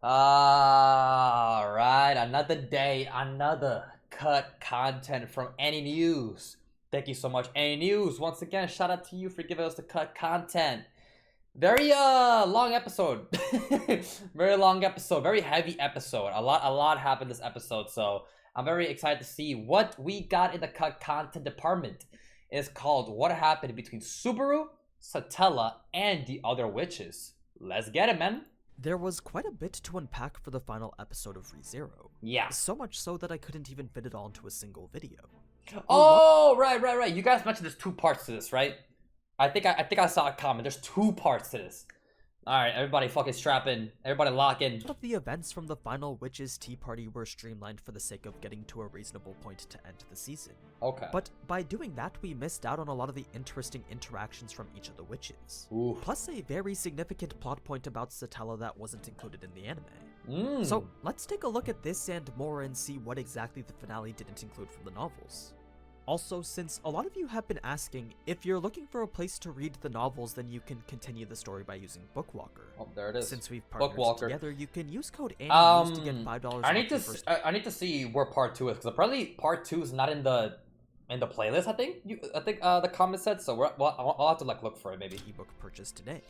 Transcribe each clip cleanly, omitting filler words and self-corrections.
All right, another day, another cut content from AniNews. Thank you so much, AniNews. Once again, shout out to you for giving us the cut content. Very long episode. Very long episode, very heavy episode. A lot happened this episode, so I'm very excited to see what we got in the cut content department. It's called What Happened Between Subaru, Satella, and the Other Witches. Let's get it, man. There was quite a bit to unpack for the final episode of ReZero. Yeah. So much so that I couldn't even fit it all into a single video. Oh, right. You guys mentioned there's two parts to this, right? I think I saw a comment. There's two parts to this. All right, everybody fucking strap in. Everybody lock in. A lot of the events from the final Witches' Tea Party were streamlined for the sake of getting to a reasonable point to end the season. Okay. But by doing that, we missed out on a lot of the interesting interactions from each of the witches. Oof. Plus a very significant plot point about Satella that wasn't included in the anime. So let's take a look at this and more and see what exactly the finale didn't include from the novels. Also, since a lot of you have been asking, if you're looking for a place to read the novels, then you can continue the story by using Bookwalker. Oh, there it is. Since we've partnered Bookwalker. together, you can use code AniNews to get $5 I off need your to first. I need to see where part 2 is, because apparently part 2 is not in the playlist. I think the comment said so. I'll have to like look for it maybe. Ebook purchase today.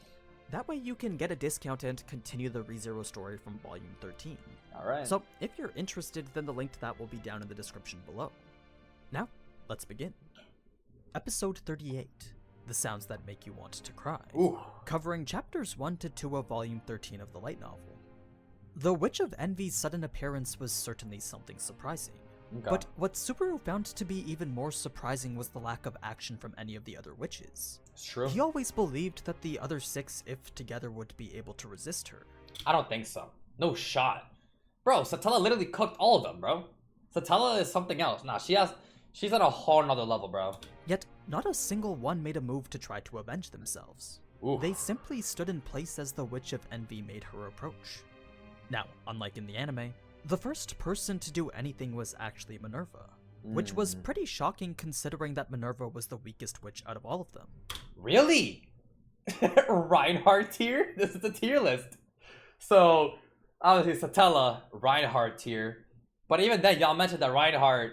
That way you can get a discount and continue the ReZero story from volume 13. All right. So if you're interested, then the link to that will be down in the description below. Now, let's begin. Episode 38, The Sounds That Make You Want to Cry, covering chapters 1 to 2 of volume 13 of the light novel. The Witch of Envy's sudden appearance was certainly something surprising, but what Subaru found to be even more surprising was the lack of action from any of the other witches. It's true. He always believed that the other 6, if together, would be able to resist her. I don't think so. No shot. Bro, Satella literally cooked all of them, bro. Satella is something else. Nah, she's on a whole nother level, bro. Yet, not a single one made a move to try to avenge themselves. Oof. They simply stood in place as the Witch of Envy made her approach. Now, unlike in the anime, the first person to do anything was actually Minerva, which was pretty shocking considering that Minerva was the weakest witch out of all of them. Really? Reinhardt tier? This is the tier list. So, obviously Satella, Reinhardt tier. But even then, y'all mentioned that Reinhardt,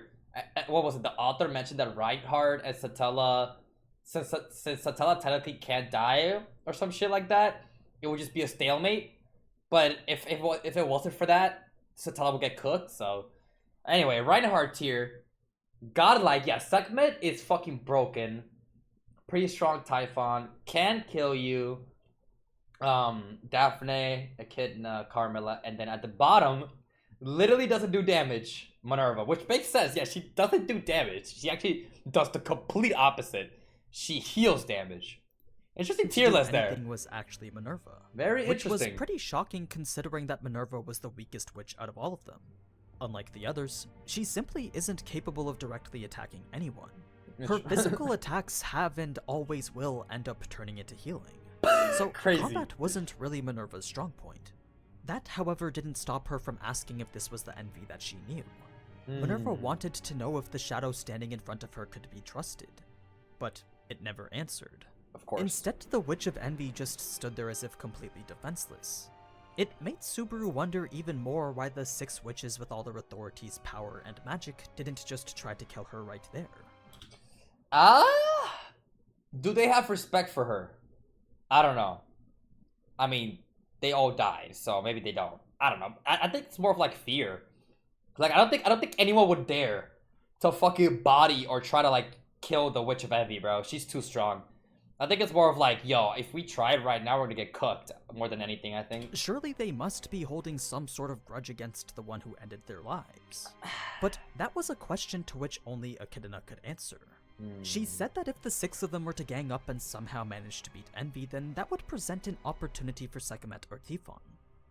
what was it? The author mentioned that Reinhardt and Satella, since Satella technically can't die or some shit like that, it would just be a stalemate. But if it wasn't for that, Satella would get cooked. So, anyway, Reinhardt tier, godlike. Yeah, Sekhmet is fucking broken. Pretty strong Typhon, can kill you. Daphne, Echidna, Carmilla, and then at the bottom, literally doesn't do damage, Minerva, which makes sense. Yeah, she doesn't do damage. She actually does the complete opposite. She heals damage. Interesting tier list there. Anything was actually Minerva. Very interesting. Which was pretty shocking considering that Minerva was the weakest witch out of all of them. Unlike the others, she simply isn't capable of directly attacking anyone. Her physical attacks have and always will end up turning into healing. So Crazy. Combat wasn't really Minerva's strong point. That, however, didn't stop her from asking if this was the Envy that she knew. Minerva wanted to know if the shadow standing in front of her could be trusted, but it never answered. Of course. Instead, the Witch of Envy just stood there as if completely defenseless. It made Subaru wonder even more why the 6 witches with all their authorities, power, and magic didn't just try to kill her right there. Do they have respect for her? I don't know. I mean, they all died, so maybe they don't. I don't know. I think it's more of like fear. Like I don't think anyone would dare to fucking body or try to like kill the Witch of Envy, bro. She's too strong. I think it's more of like, yo, if we tried right now, we're gonna get cooked more than anything, I think. Surely they must be holding some sort of grudge against the one who ended their lives. But that was a question to which only Echidna could answer. She said that if the 6 of them were to gang up and somehow manage to beat Envy, then that would present an opportunity for Sekhmet or Typhon.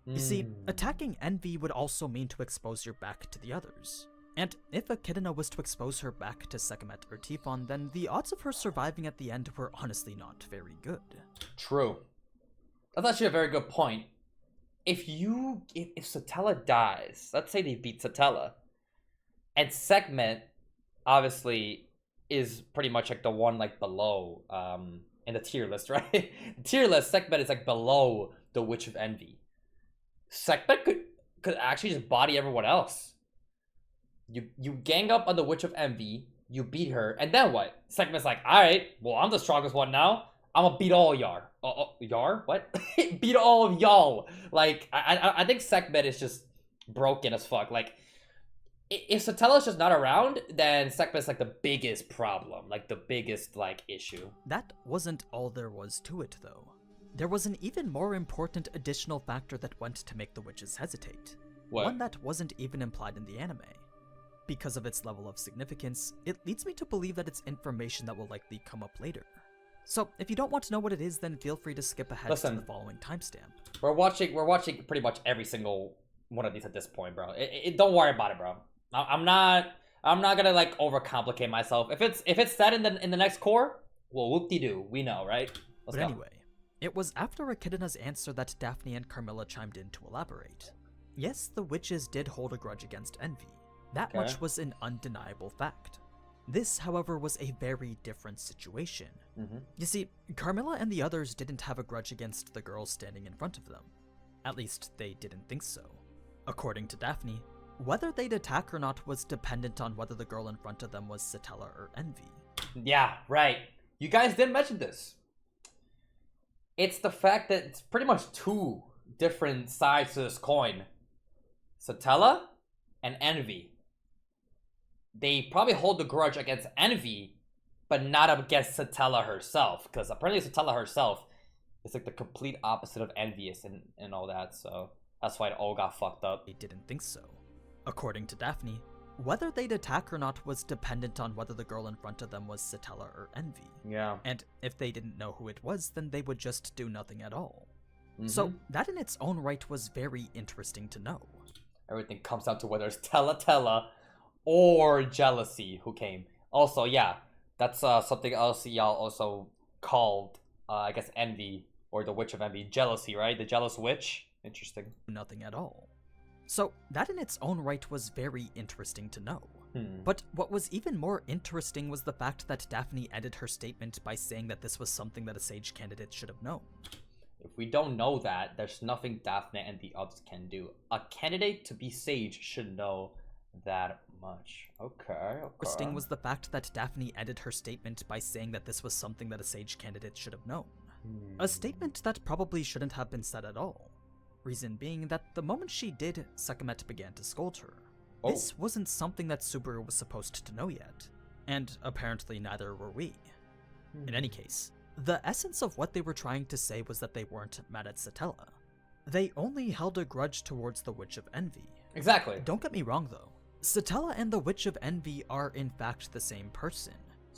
You see, attacking Envy would also mean to expose your back to the others. And if Echidna was to expose her back to Sekhmet or Typhon, then the odds of her surviving at the end were honestly not very good. True. That's actually a very good point. If Satella dies, let's say they beat Satella, and Sekhmet obviously is pretty much like the one like below in the tier list, right? The tier list, Sekhmet is like below the Witch of Envy. Sekhmet could actually just body everyone else. You gang up on the Witch of Envy, you beat her, and then what? Sekhmet's like, alright, well, I'm the strongest one now. I'm gonna beat all Yar. Yar? What? Beat all of y'all. Like, I think Sekhmet is just broken as fuck. Like, if Satella's just not around, then Sekhmet's like the biggest problem. Like, the biggest, like, issue. That wasn't all there was to it, though. There was an even more important additional factor that went to make the witches hesitate. What? One that wasn't even implied in the anime. Because of its level of significance, it leads me to believe that it's information that will likely come up later. So, if you don't want to know what it is, then feel free to skip ahead to the following timestamp. We're watching pretty much every single one of these at this point, bro. Don't worry about it, bro. I'm not gonna like overcomplicate myself. If it's said in the next core, well, whoop-de-doo, we know, right? Let's but go. Anyway, it was after Echidna's answer that Daphne and Carmilla chimed in to elaborate. Yes, the witches did hold a grudge against Envy. That much was an undeniable fact. This, however, was a very different situation. You see, Carmilla and the others didn't have a grudge against the girls standing in front of them. At least, they didn't think so. According to Daphne, whether they'd attack or not was dependent on whether the girl in front of them was Satella or Envy. Yeah, right. You guys did mention this. It's the fact that it's pretty much two different sides to this coin. Satella and Envy. They probably hold the grudge against Envy, but not against Satella herself. Because apparently Satella herself is like the complete opposite of envious and all that. So that's why it all got fucked up. They didn't think so. According to Daphne, whether they'd attack or not was dependent on whether the girl in front of them was Satella or Envy. Yeah. And if they didn't know who it was, then they would just do nothing at all. So that in its own right was very interesting to know. Everything comes down to whether it's Tella or jealousy who came. Also, yeah, that's something else y'all also called, I guess, Envy, or the Witch of Envy. Jealousy, right? The jealous witch? Interesting. Nothing at all. So that in its own right was very interesting to know. But what was even more interesting was the fact that Daphne ended her statement by saying that this was something that a sage candidate should have known. If we don't know that, there's nothing Daphne and the others can do. A candidate to be sage should know that much. Okay. Interesting was the fact that Daphne ended her statement by saying that this was something that a sage candidate should have known. A statement that probably shouldn't have been said at all. Reason being that the moment she did, Sekhmet began to scold her. This wasn't something that Subaru was supposed to know yet, and apparently neither were we. In any case, the essence of what they were trying to say was that they weren't mad at Satella. They only held a grudge towards the Witch of Envy. Exactly. Don't get me wrong though. Satella and the Witch of Envy are in fact the same person.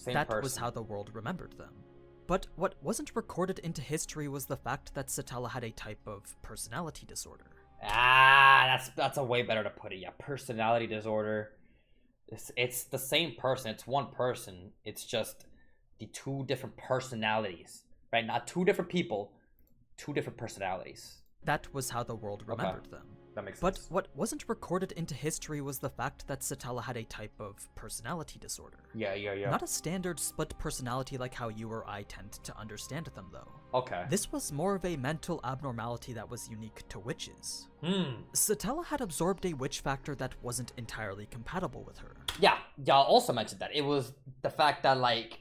That was how the world remembered them. But what wasn't recorded into history was the fact that Satella had a type of personality disorder. That's a way better to put it. Yeah, personality disorder. It's the same person. It's one person. It's just the two different personalities, right? Not two different people, two different personalities. That was how the world remembered them. That makes sense. But what wasn't recorded into history was the fact that Satella had a type of personality disorder. Yeah. Not a standard split personality like how you or I tend to understand them, though. Okay. This was more of a mental abnormality that was unique to witches. Satella had absorbed a witch factor that wasn't entirely compatible with her. Yeah, y'all also mentioned that. It was the fact that, like,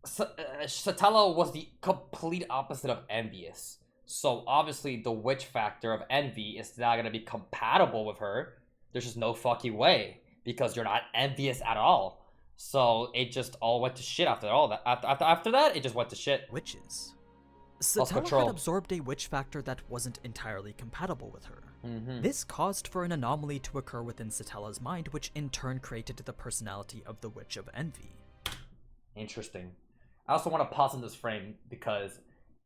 Satella was the complete opposite of envious. So obviously the witch factor of envy is not going to be compatible with her. There's just no fucking way, because you're not envious at all. So it just all went to shit after all that. After that, it just went to shit. Witches. Satella had absorbed a witch factor that wasn't entirely compatible with her. This caused for an anomaly to occur within Satella's mind, which in turn created the personality of the Witch of Envy. Interesting. I also want to pause in this frame because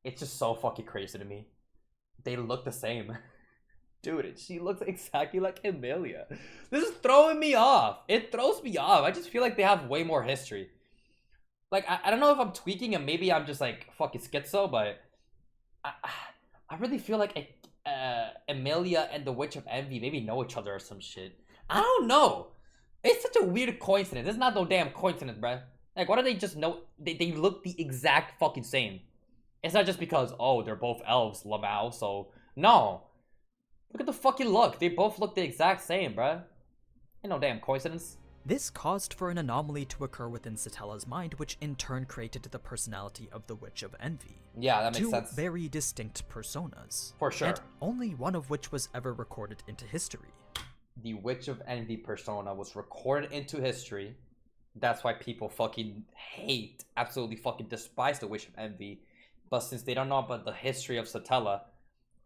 it's just so fucking crazy to me. They look the same. Dude, she looks exactly like Emilia. This is throwing me off. It throws me off. I just feel like they have way more history. Like, I don't know if I'm tweaking and maybe I'm just like fucking schizo, but I really feel like Emilia and the Witch of Envy maybe know each other or some shit. I don't know. It's such a weird coincidence. It's not no damn coincidence, bruh. Like, why do they just know? They look the exact fucking same. It's not just because, oh, they're both elves, Lamau, so... No. Look at the fucking look. They both look the exact same, bruh. Ain't no damn coincidence. This caused for an anomaly to occur within Satella's mind, which in turn created the personality of the Witch of Envy. Yeah, that makes sense. Two very distinct personas. For sure. And only one of which was ever recorded into history. The Witch of Envy persona was recorded into history. That's why people fucking hate, absolutely fucking despise the Witch of Envy. But since they don't know about the history of Satella,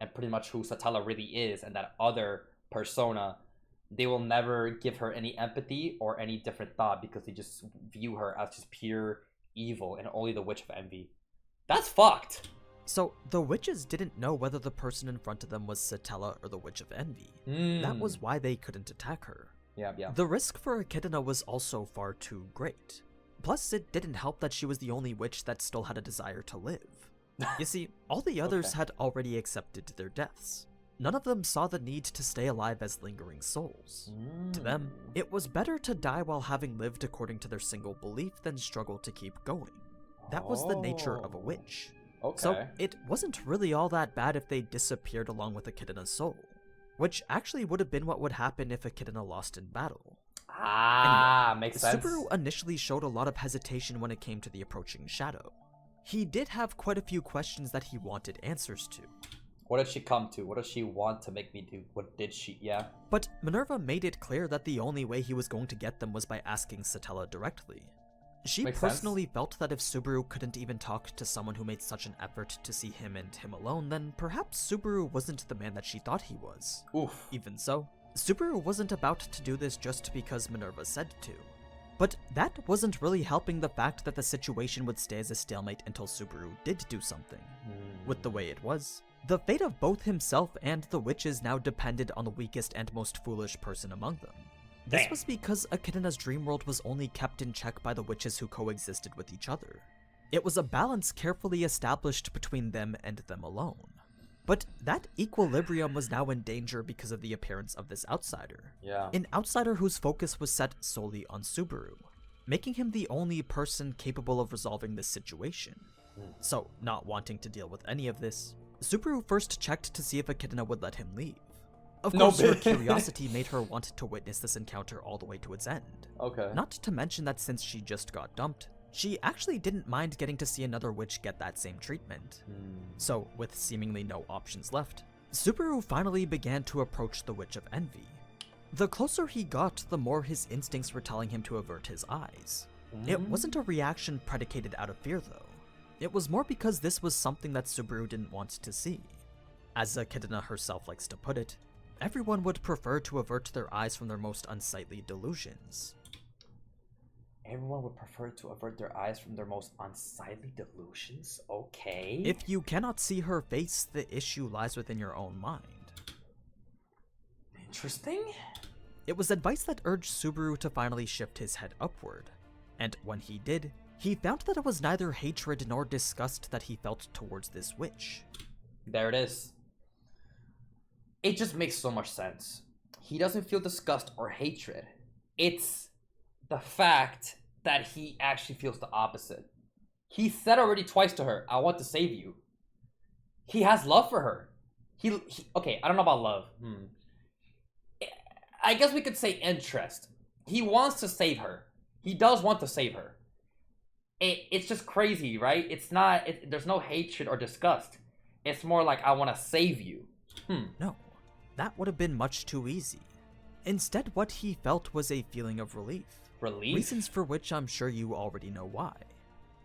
and pretty much who Satella really is, and that other persona, they will never give her any empathy or any different thought because they just view her as just pure evil and only the Witch of Envy. That's fucked. So, the witches didn't know whether the person in front of them was Satella or the Witch of Envy. That was why they couldn't attack her. Yeah. The risk for Echidna was also far too great. Plus, it didn't help that she was the only witch that still had a desire to live. You see, all the others had already accepted their deaths. None of them saw the need to stay alive as lingering souls. To them, it was better to die while having lived according to their single belief than struggle to keep going. That was the nature of a witch. So it wasn't really all that bad if they disappeared along with Echidna's soul, which actually would have been what would happen if Echidna lost in battle. Anyway, makes sense. Subaru initially showed a lot of hesitation when it came to the approaching shadow. He did have quite a few questions that he wanted answers to. What did she come to? What does she want to make me do? What did she, But Minerva made it clear that the only way he was going to get them was by asking Satella directly. She personally felt that if Subaru couldn't even talk to someone who made such an effort to see him and him alone, then perhaps Subaru wasn't the man that she thought he was. Oof. Even so, Subaru wasn't about to do this just because Minerva said to. But that wasn't really helping the fact that the situation would stay as a stalemate until Subaru did do something. With the way it was, the fate of both himself and the witches now depended on the weakest and most foolish person among them. This was because Echidna's dream world was only kept in check by the witches who coexisted with each other. It was a balance carefully established between them and them alone. But that equilibrium was now in danger because of the appearance of this outsider. An outsider whose focus was set solely on Subaru, making him the only person capable of resolving this situation. So, not wanting to deal with any of this, Subaru first checked to see if Echidna would let him leave. Of course, her curiosity made her want to witness this encounter all the way to its end. Not to mention that since she just got dumped, she actually didn't mind getting to see another witch get that same treatment. So, with seemingly no options left, Subaru finally began to approach the Witch of Envy. The closer he got, the more his instincts were telling him to avert his eyes. It wasn't a reaction predicated out of fear, though. It was more because this was something that Subaru didn't want to see. As Echidna herself likes to put it, everyone would prefer to avert their eyes from their most unsightly delusions. Everyone would prefer to avert their eyes from their most unsightly delusions? Okay. If you cannot see her face, the issue lies within your own mind. Interesting. It was advice that urged Subaru to finally shift his head upward. And when he did, he found that it was neither hatred nor disgust that he felt towards this witch. There it is. It just makes so much sense. He doesn't feel disgust or hatred. It's the fact that he actually feels the opposite. He said already twice to her, I want to save you. He has love for her. Okay, I don't know about love. I guess we could say interest. He wants to save her. He does want to save her. It's just crazy, right? It's not, there's no hatred or disgust. It's more like, I want to save you. No, that would have been much too easy. Instead, what he felt was a feeling of relief. Relief? Reasons for which I'm sure you already know why.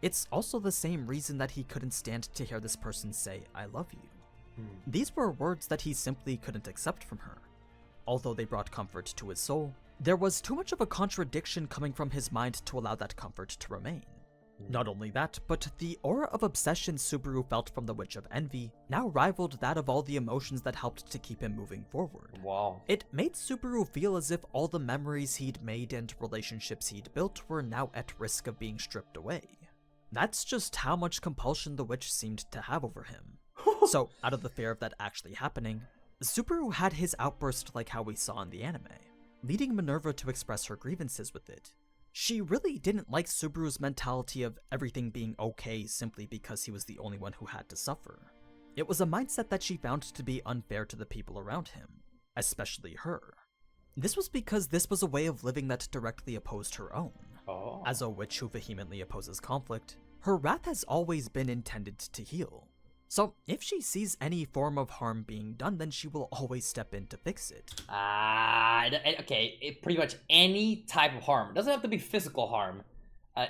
It's also the same reason that he couldn't stand to hear this person say, I love you. These were words that he simply couldn't accept from her. Although they brought comfort to his soul, there was too much of a contradiction coming from his mind to allow that comfort to remain. Not only that, but the aura of obsession Subaru felt from the Witch of Envy now rivaled that of all the emotions that helped to keep him moving forward. Wow. It made Subaru feel as if all the memories he'd made and relationships he'd built were now at risk of being stripped away. That's just how much compulsion the witch seemed to have over him. So, out of the fear of that actually happening, Subaru had his outburst like how we saw in the anime, leading Minerva to express her grievances with it. She really didn't like Subaru's mentality of everything being okay simply because he was the only one who had to suffer. It was a mindset that she found to be unfair to the people around him, especially her. This was because this was a way of living that directly opposed her own. Oh. As a witch who vehemently opposes conflict, her wrath has always been intended to heal. So if she sees any form of harm being done, then she will always step in to fix it. Okay, pretty much any type of harm. It doesn't have to be physical harm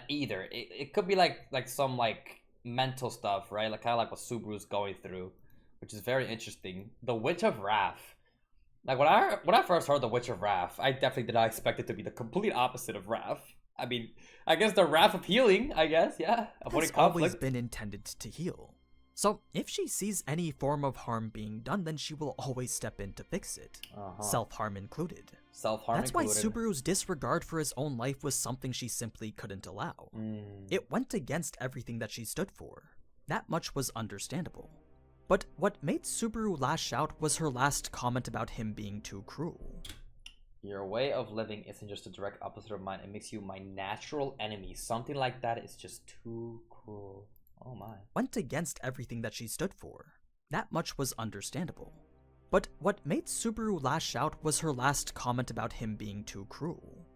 either. It could be like some like mental stuff, right? Like kind of like what Subaru's going through, which is very interesting. The Witch of Wrath. Like when I first heard the Witch of Wrath, I definitely did not expect it to be the complete opposite of Wrath. I mean, I guess the Wrath of healing, I guess, yeah. It's always been intended to heal. So if she sees any form of harm being done, then she will always step in to fix it. Self-harm included. Self-harm included. That's why Subaru's disregard for his own life was something she simply couldn't allow. It went against everything that she stood for. That much was understandable. But what made Subaru lash out was her last comment about him being too cruel. Your way of living isn't just a direct opposite of mine. It makes you my natural enemy. Something like that is just too cruel. Oh my. Went against everything that she stood for. That much was understandable. But what made Subaru lash out was her last comment about him being too cruel.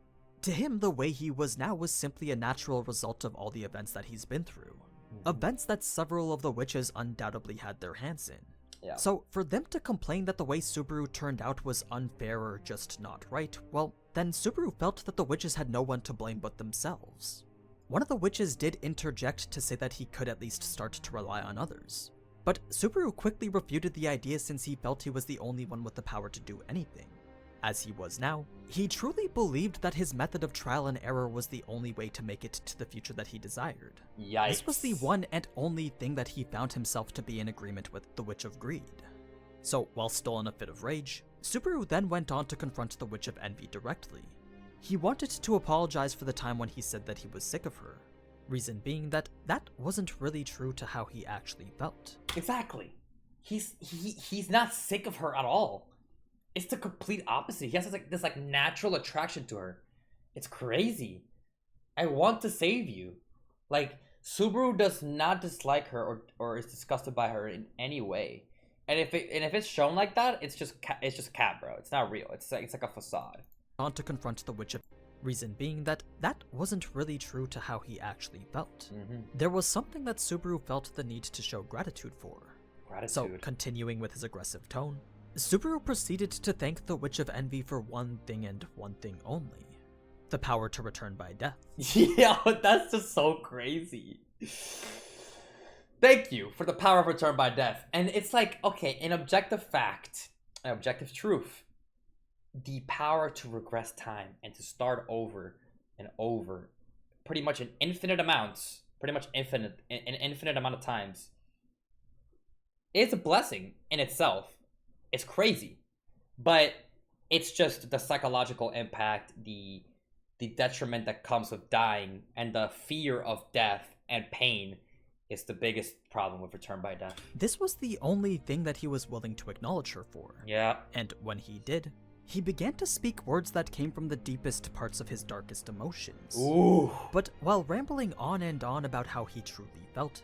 To him, the way he was now was simply a natural result of all the events that he's been through. Events that several of the witches undoubtedly had their hands in. Yeah. So for them to complain that the way Subaru turned out was unfair or just not right, well, then Subaru felt that the witches had no one to blame but themselves. One of the witches did interject to say that he could at least start to rely on others. But Subaru quickly refuted the idea since he felt he was the only one with the power to do anything. As he was now, he truly believed that his method of trial and error was the only way to make it to the future that he desired. Yikes. This was the one and only thing that he found himself to be in agreement with the Witch of Greed. So, while still in a fit of rage, Subaru then went on to confront the Witch of Envy directly. He wanted to apologize for the time when he said that he was sick of her, reason being that that wasn't really true to how he actually felt. Exactly. He's not sick of her at all. It's the complete opposite. He has this natural attraction to her. It's crazy. I want to save you. Like, Subaru does not dislike her or is disgusted by her in any way. And if it's shown like that, it's just cap, bro. It's not real. It's like a facade. On to confront the Witch of reason being that that wasn't really true to how he actually felt. There was something that Subaru felt the need to show gratitude for. So, continuing with his aggressive tone, Subaru proceeded to thank the Witch of Envy for one thing and one thing only. The power to return by death. Yeah, that's just so crazy. Thank you for the power of return by death. And it's like, okay, an objective fact, an objective truth, the power to regress time and to start over and over, pretty much in infinite amounts, an infinite amount of times, is a blessing in itself. It's crazy, but it's just the psychological impact, the detriment that comes with dying, and the fear of death and pain is the biggest problem with return by death. This was the only thing that he was willing to acknowledge her for. Yeah. And when he did, he began to speak words that came from the deepest parts of his darkest emotions. Ooh. But while rambling on and on about how he truly felt...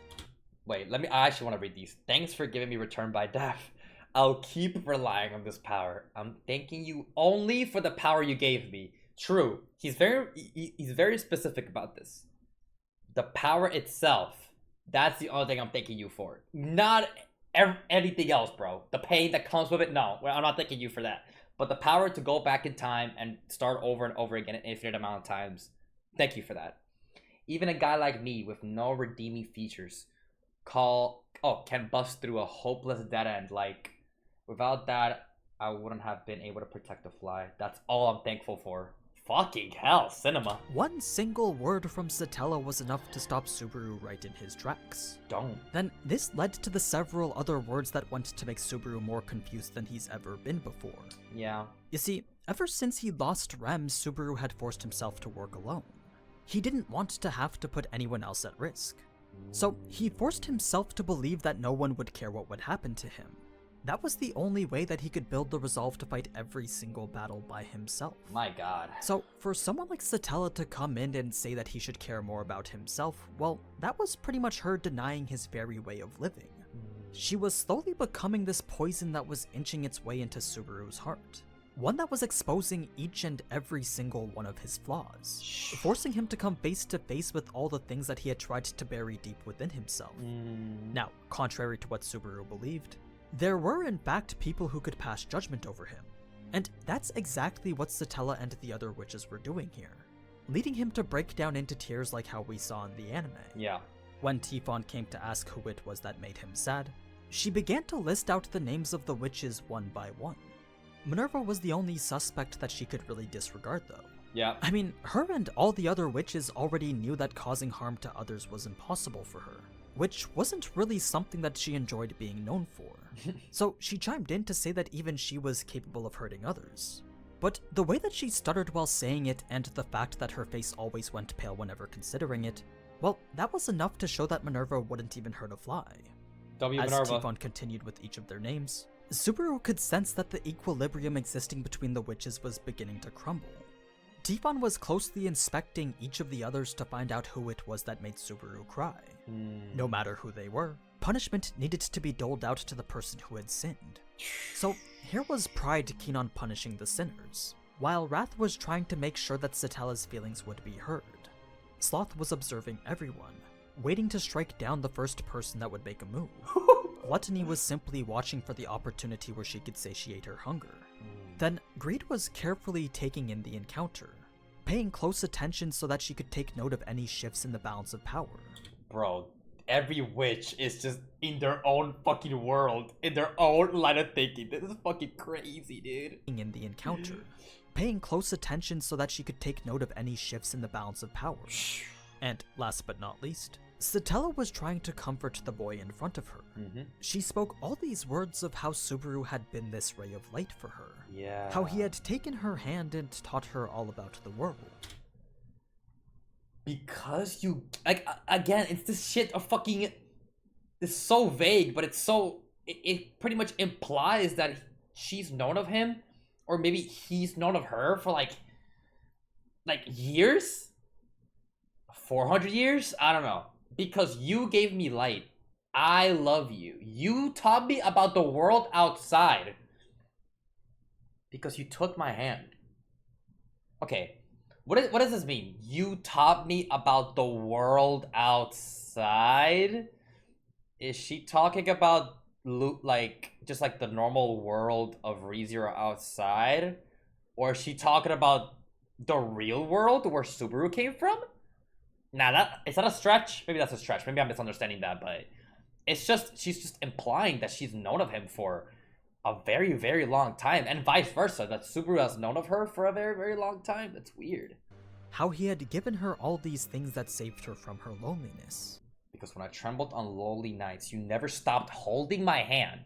Wait, I actually want to read these. Thanks for giving me return by death. I'll keep relying on this power. I'm thanking you only for the power you gave me. True. He's very specific about this. The power itself, that's the only thing I'm thanking you for. Not anything else, bro. The pain that comes with it, no. I'm not thanking you for that. But the power to go back in time and start over and over again an infinite amount of times, thank you for that. Even a guy like me with no redeeming features can bust through a hopeless dead end. Like, without that, I wouldn't have been able to protect the fly. That's all I'm thankful for. Fucking hell, cinema. One single word from Satella was enough to stop Subaru right in his tracks. Don't. Then this led to the several other words that went to make Subaru more confused than he's ever been before. Yeah. You see, ever since he lost Rem, Subaru had forced himself to work alone. He didn't want to have to put anyone else at risk. So he forced himself to believe that no one would care what would happen to him. That was the only way that he could build the resolve to fight every single battle by himself. My god. So for someone like Satella to come in and say that he should care more about himself, well, that was pretty much her denying his very way of living. She was slowly becoming this poison that was inching its way into Subaru's heart. One that was exposing each and every single one of his flaws, forcing him to come face to face with all the things that he had tried to bury deep within himself. Now, contrary to what Subaru believed, there were in fact people who could pass judgment over him. And that's exactly what Satella and the other witches were doing here, leading him to break down into tears like how we saw in the anime. Yeah. When Tifon came to ask who it was that made him sad, she began to list out the names of the witches one by one. Minerva was the only suspect that she could really disregard though. Yeah. I mean, her and all the other witches already knew that causing harm to others was impossible for her, which wasn't really something that she enjoyed being known for. So she chimed in to say that even she was capable of hurting others. But the way that she stuttered while saying it and the fact that her face always went pale whenever considering it, well, that was enough to show that Minerva wouldn't even hurt a fly. As Minerva. Tifon continued with each of their names, Subaru could sense that the equilibrium existing between the witches was beginning to crumble. Tifon was closely inspecting each of the others to find out who it was that made Subaru cry. No matter who they were, punishment needed to be doled out to the person who had sinned. So here was Pride keen on punishing the sinners, while Wrath was trying to make sure that Satella's feelings would be heard. Sloth was observing everyone, waiting to strike down the first person that would make a move. Gluttony was simply watching for the opportunity where she could satiate her hunger. Then Greed was carefully taking in the encounter, paying close attention so that she could take note of any shifts in the balance of power. Bro, every witch is just in their own fucking world, in their own line of thinking. This is fucking crazy, dude. In the encounter, paying close attention so that she could take note of any shifts in the balance of power. And last but not least, Satella was trying to comfort the boy in front of her. She spoke all these words of how Subaru had been this ray of light for her. Yeah. How he had taken her hand and taught her all about the world. Because you, like, again, it's this shit of fucking, it's so vague, but it's so, it pretty much implies that she's known of him, or maybe he's known of her for like years? 400 years? I don't know. Because you gave me light. I love you. You taught me about the world outside. Because you took my hand. Okay. What does this mean? You taught me about the world outside? Is she talking about like just like the normal world of ReZero outside? Or is she talking about the real world where Subaru came from? Nah, is that a stretch? Maybe that's a stretch. Maybe I'm misunderstanding that, but it's just, she's just implying that she's known of him for a very, very long time, and vice versa, that Subaru has known of her for a very, very long time. That's weird. How he had given her all these things that saved her from her loneliness. Because when I trembled on lonely nights, you never stopped holding my hand.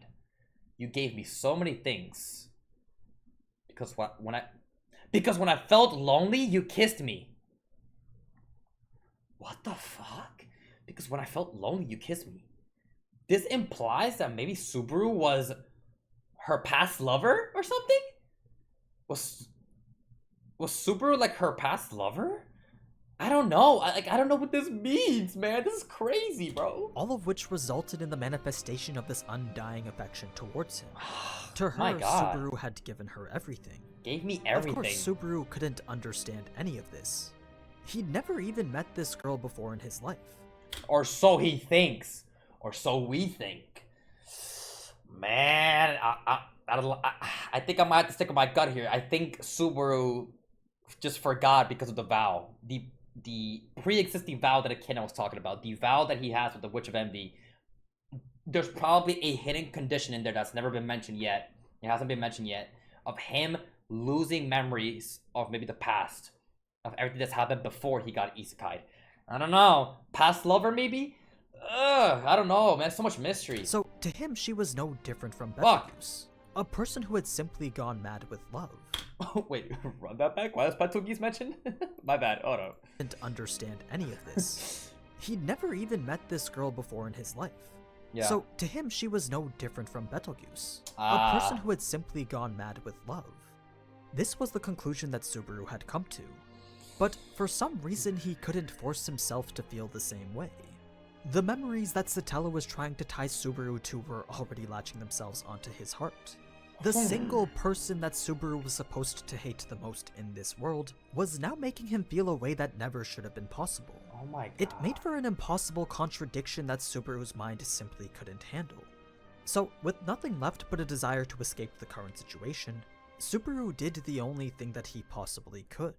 You gave me so many things. Because when I felt lonely, you kissed me. What the fuck? Because when I felt lonely, you kissed me. This implies that maybe Subaru was her past lover or something? Was Subaru like her past lover? I don't know. I don't know what this means, man. This is crazy, bro. All of which resulted in the manifestation of this undying affection towards him. To her, My God. Subaru had given her everything. Gave me everything. Of course, Subaru couldn't understand any of this. He'd never even met this girl before in his life. Or so he thinks. Or so we think. Man, I think I might have to stick with my gut here. I think Subaru just forgot because of the vow. The pre-existing vow that Akina was talking about. The vow that he has with the Witch of Envy. There's probably a hidden condition in there that's never been mentioned yet. It hasn't been mentioned yet. Of him losing memories of maybe the past. Of everything that's happened before he got isekai'd. I don't know. Past lover, maybe? I don't know, man. So much mystery. So, to him, she was no different from Betelgeuse. A person who had simply gone mad with love. Oh, wait. Run that back? Why was Betelgeuse mentioned? My bad. Oh, no. Didn't understand any of this. He'd never even met this girl before in his life. Yeah. So, to him, she was no different from Betelgeuse. A person who had simply gone mad with love. This was the conclusion that Subaru had come to. But for some reason, he couldn't force himself to feel the same way. The memories that Satella was trying to tie Subaru to were already latching themselves onto his heart. The single person that Subaru was supposed to hate the most in this world was now making him feel a way that never should have been possible. Oh my god. It made for an impossible contradiction that Subaru's mind simply couldn't handle. So, with nothing left but a desire to escape the current situation, Subaru did the only thing that he possibly could.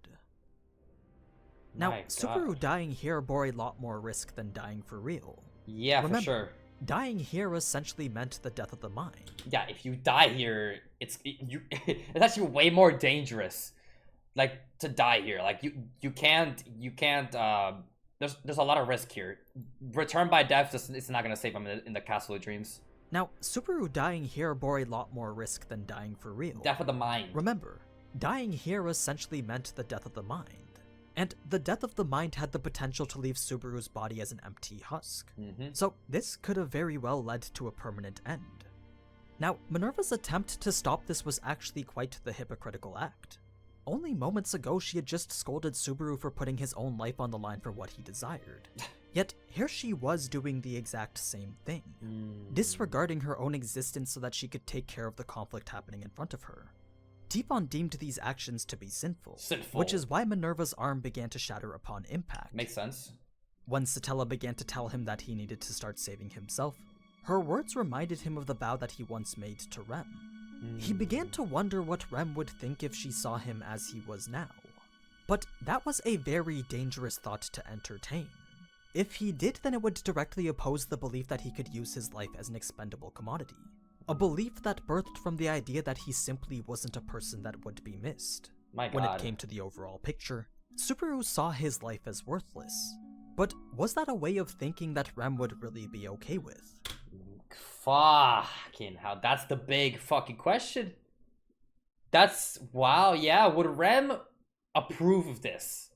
Now, Subaru dying here bore a lot more risk than dying for real. Yeah, Remember, for sure. Dying here essentially meant the death of the mind. Yeah, if you die here, it's actually way more dangerous. Like to die here, like you can't. There's a lot of risk here. Return by death, it's not gonna save him in the Castle of Dreams. Now, Subaru dying here bore a lot more risk than dying for real. Death of the mind. Remember, dying here essentially meant the death of the mind. And the death of the mind had the potential to leave Subaru's body as an empty husk. So this could have very well led to a permanent end. Now, Minerva's attempt to stop this was actually quite the hypocritical act. Only moments ago she had just scolded Subaru for putting his own life on the line for what he desired. Yet here she was doing the exact same thing, disregarding her own existence so that she could take care of the conflict happening in front of her. Tifon deemed these actions to be sinful, which is why Minerva's arm began to shatter upon impact. Makes sense. When Satella began to tell him that he needed to start saving himself, her words reminded him of the vow that he once made to Rem. He began to wonder what Rem would think if she saw him as he was now. But that was a very dangerous thought to entertain. If he did, then it would directly oppose the belief that he could use his life as an expendable commodity. A belief that birthed from the idea that he simply wasn't a person that would be missed. My god. When it came to the overall picture, Subaru saw his life as worthless. But was that a way of thinking that Rem would really be okay with? Fucking hell, that's the big fucking question. Wow, yeah, would Rem approve of this?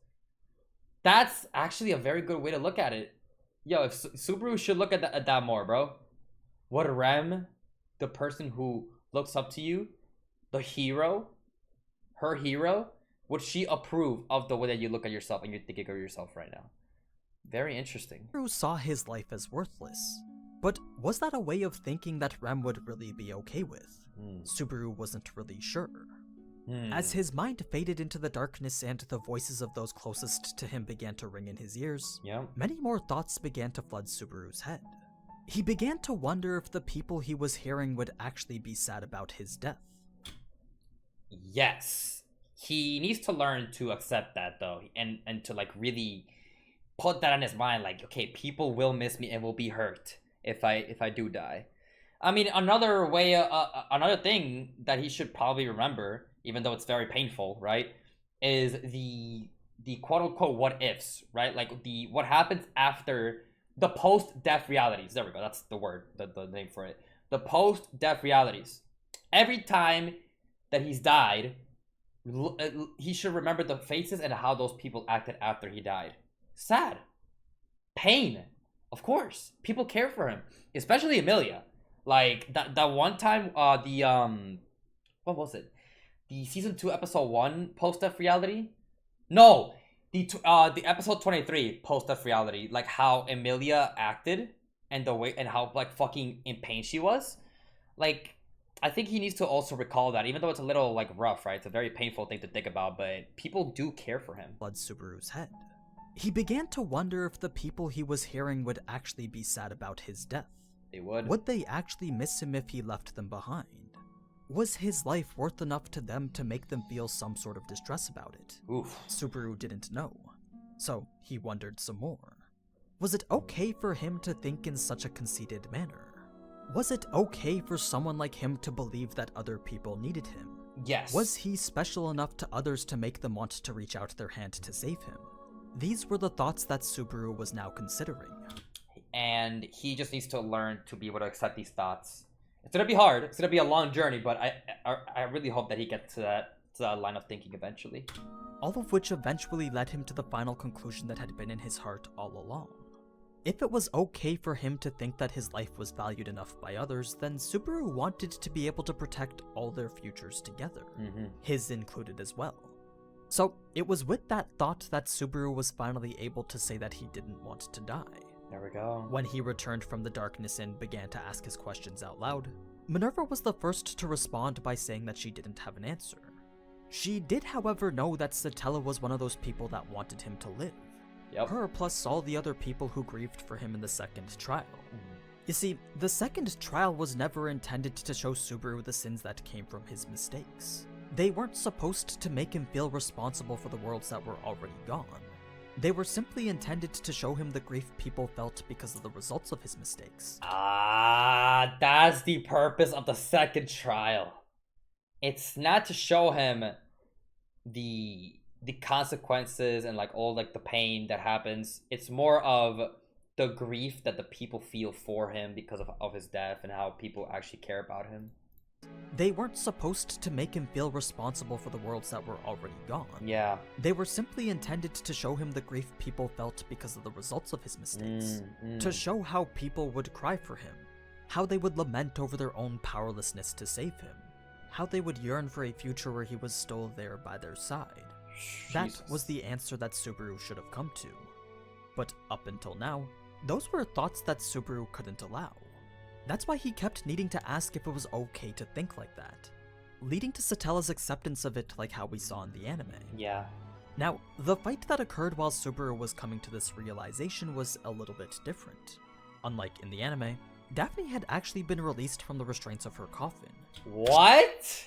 That's actually a very good way to look at it. Yo, if Subaru should look at that more, bro. Would Rem, the person who looks up to you, the hero, her hero, would she approve of the way that you look at yourself and you're thinking of yourself right now? Very interesting. Subaru saw his life as worthless. But was that a way of thinking that Rem would really be okay with? Subaru wasn't really sure. As his mind faded into the darkness and the voices of those closest to him began to ring in his ears, many more thoughts began to flood Subaru's head. He began to wonder if the people he was hearing would actually be sad about his death. Yes. He needs to learn to accept that, though, and to like really put that in his mind, like, okay, people will miss me and will be hurt if I do die. I mean, another way, another thing that he should probably remember, even though it's very painful, right, is the quote unquote what ifs, right? Like what happens after the post-death realities. There we go. That's the word, the name for it. The post-death realities. Every time that he's died, he should remember the faces and how those people acted after he died. Sad. Pain. Of course. People care for him. Especially Emilia. Like, that one time, what was it? The season 2, episode 1 post-death reality? No! The episode 23 post-death reality. Like, how Emilia acted and the way, and how, like, fucking in pain she was. Like, I think he needs to also recall that, even though it's a little, like, rough, right? It's a very painful thing to think about, but people do care for him. Flood Subaru's head. He began to wonder if the people he was hearing would actually be sad about his death. They would. Would they actually miss him if he left them behind? Was his life worth enough to them to make them feel some sort of distress about it? Oof. Subaru didn't know, so he wondered some more. Was it okay for him to think in such a conceited manner? Was it okay for someone like him to believe that other people needed him? Yes. Was he special enough to others to make them want to reach out their hand to save him? These were the thoughts that Subaru was now considering. And he just needs to learn to be able to accept these thoughts. It's gonna be hard. It's gonna be a long journey, but I really hope that he gets to that line of thinking eventually. All of which eventually led him to the final conclusion that had been in his heart all along. If it was okay for him to think that his life was valued enough by others, then Subaru wanted to be able to protect all their futures together, his included as well. So it was with that thought that Subaru was finally able to say that he didn't want to die. There we go. When he returned from the darkness and began to ask his questions out loud, Minerva was the first to respond by saying that she didn't have an answer. She did, however, know that Satella was one of those people that wanted him to live. Yep. Her plus all the other people who grieved for him in the second trial. You see, the second trial was never intended to show Subaru the sins that came from his mistakes. They weren't supposed to make him feel responsible for the worlds that were already gone. They were simply intended to show him the grief people felt because of the results of his mistakes. Ah, that's the purpose of the second trial. It's not to show him the consequences and like all like the pain that happens. It's more of the grief that the people feel for him because of his death and how people actually care about him. They weren't supposed to make him feel responsible for the worlds that were already gone. Yeah. They were simply intended to show him the grief people felt because of the results of his mistakes. To show how people would cry for him, how they would lament over their own powerlessness to save him, how they would yearn for a future where he was still there by their side. That was the answer that Subaru should have come to. But up until now, those were thoughts that Subaru couldn't allow. That's why he kept needing to ask if it was okay to think like that, leading to Satella's acceptance of it like how we saw in the anime. Yeah. Now, the fight that occurred while Subaru was coming to this realization was a little bit different. Unlike in the anime, Daphne had actually been released from the restraints of her coffin. What?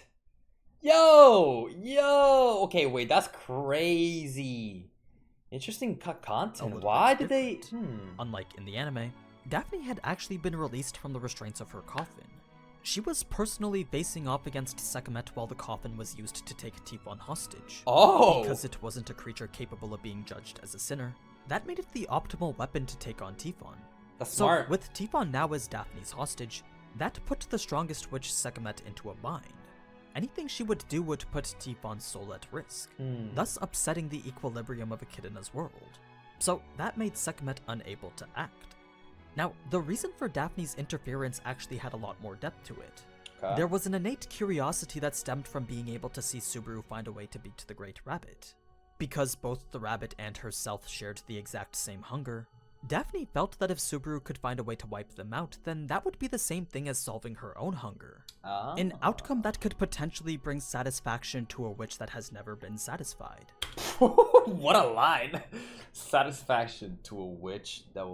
Yo! Okay, wait, that's crazy. Interesting content. Why did they... Unlike in the anime, Daphne had actually been released from the restraints of her coffin. She was personally facing off against Sekhmet while the coffin was used to take Tifon hostage. Oh! Because it wasn't a creature capable of being judged as a sinner, that made it the optimal weapon to take on Tifon. That's smart. So, with Tifon now as Daphne's hostage, that put the strongest witch Sekhmet into a bind. Anything she would do would put Tifon's soul at risk, thus upsetting the equilibrium of Echidna's world. So that made Sekhmet unable to act. Now, the reason for Daphne's interference actually had a lot more depth to it. Okay. There was an innate curiosity that stemmed from being able to see Subaru find a way to beat the Great Rabbit. Because both the rabbit and herself shared the exact same hunger, Daphne felt that if Subaru could find a way to wipe them out, then that would be the same thing as solving her own hunger. An outcome that could potentially bring satisfaction to a witch that has never been satisfied. What a line! Satisfaction to a witch that